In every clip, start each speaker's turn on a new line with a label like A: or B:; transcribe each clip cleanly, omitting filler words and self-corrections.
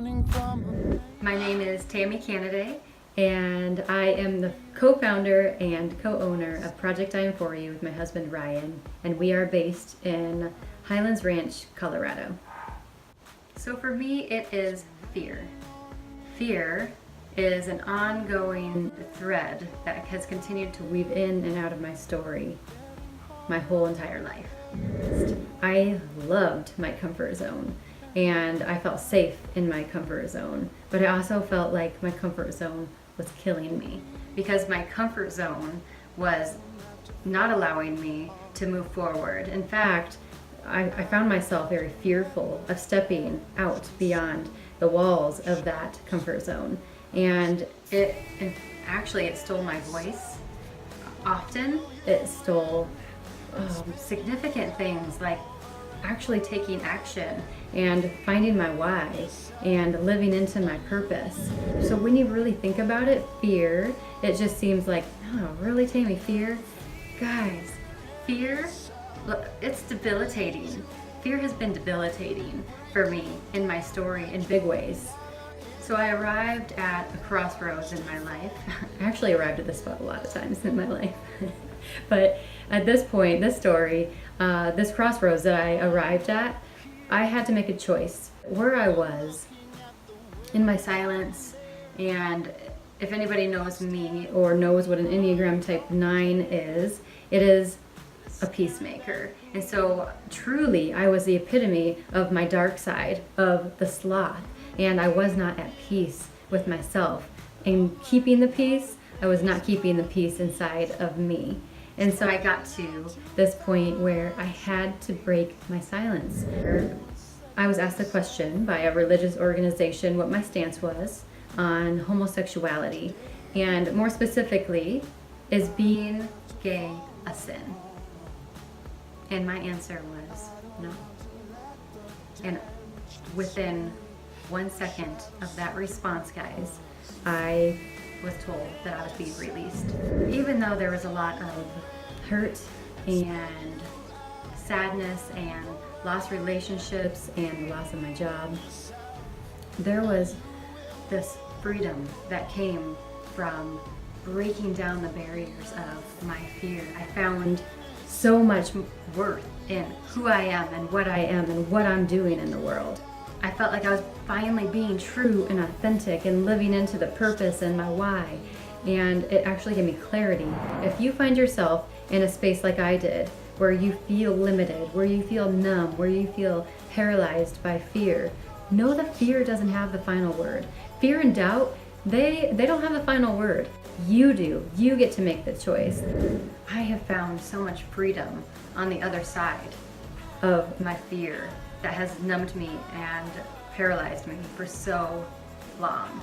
A: running from.
B: My name is Tami Canaday, and I am the co-founder and co-owner of Project I Am For You with my husband Ryan, and we are based in Highlands Ranch, Colorado. So for me, it is fear. Fear is an ongoing thread that has continued to weave in and out of my story my whole entire life. I loved my comfort zone, and I felt safe in my comfort zone, but I also felt like my comfort zone was killing me because my comfort zone was not allowing me to move forward. In fact, I found myself very fearful of stepping out beyond the walls of that comfort zone, and it stole my voice. Often it stole significant things like actually taking action and finding my why and living into my purpose. So when you really think about it, fear, it just seems like, oh, really, Tami, fear? Guys, fear, look, it's debilitating. Fear has been debilitating for me in my story in big ways. So I arrived at a crossroads in my life. I actually arrived at this spot a lot of times in my life. But at this point, this story, this crossroads that I arrived at, I had to make a choice. Where I was in my silence, and if anybody knows me or knows what an Enneagram Type 9 is, it is a peacemaker. And so truly, I was the epitome of my dark side, of the sloth, and I was not at peace with myself. And keeping the peace, I was not keeping the peace inside of me. And so I got to this point where I had to break my silence. I was asked a question by a religious organization what my stance was on homosexuality, and more specifically, is being gay a sin? And my answer was no. And within 1 second of that response, guys, I was told that I was being released. Even though there was a lot of hurt and sadness and lost relationships and the loss of my job, there was this freedom that came from breaking down the barriers of my fear. I found so much worth in who I am and what I am and what I'm doing in the world. I felt like I was finally being true and authentic and living into the purpose and my why. And it actually gave me clarity. If you find yourself in a space like I did, where you feel limited, where you feel numb, where you feel paralyzed by fear, know that fear doesn't have the final word. Fear and doubt, they don't have the final word. You do. You get to make the choice. I have found so much freedom on the other side of my fear that has numbed me and paralyzed me for so long.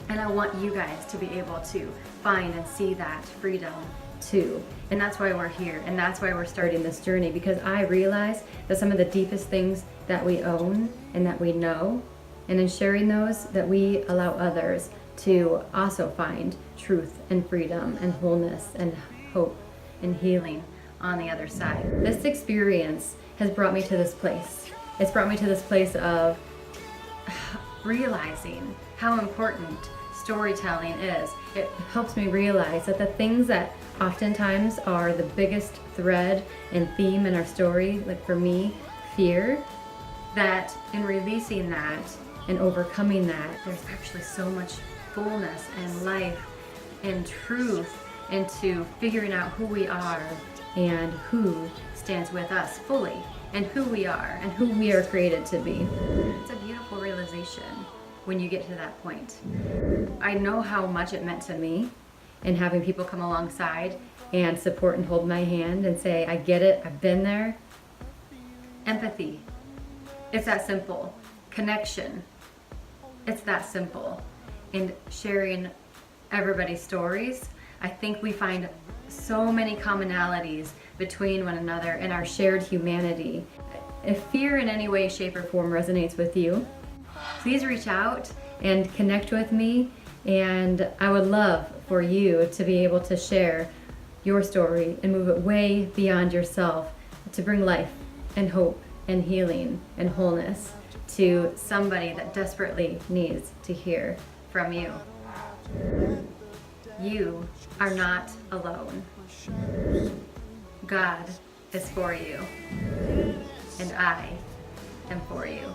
B: And I want you guys to be able to find and see that freedom too. And that's why we're here, and that's why we're starting this journey, because I realize that some of the deepest things that we own and that we know, and in sharing those, that we allow others to also find truth and freedom and wholeness and hope and healing on the other side. This experience has brought me to this place. It's brought me to this place of realizing how important storytelling is. It helps me realize that the things that oftentimes are the biggest thread and theme in our story, like for me, fear, that in releasing that and overcoming that, there's actually so much fullness and life and truth into figuring out who we are and who stands with us fully, and who we are and who we are created to be. It's a beautiful realization when you get to that point. I know how much it meant to me, and having people come alongside and support and hold my hand and say, I get it, I've been there. Empathy. It's that simple. Connection. It's that simple. And sharing everybody's stories, I think we find so many commonalities between one another and our shared humanity. If fear in any way, shape, or form resonates with you, please reach out and connect with me, and I would love for you to be able to share your story and move it way beyond yourself to bring life and hope and healing and wholeness to somebody that desperately needs to hear from you. You are not alone. God is for you, and I am for you.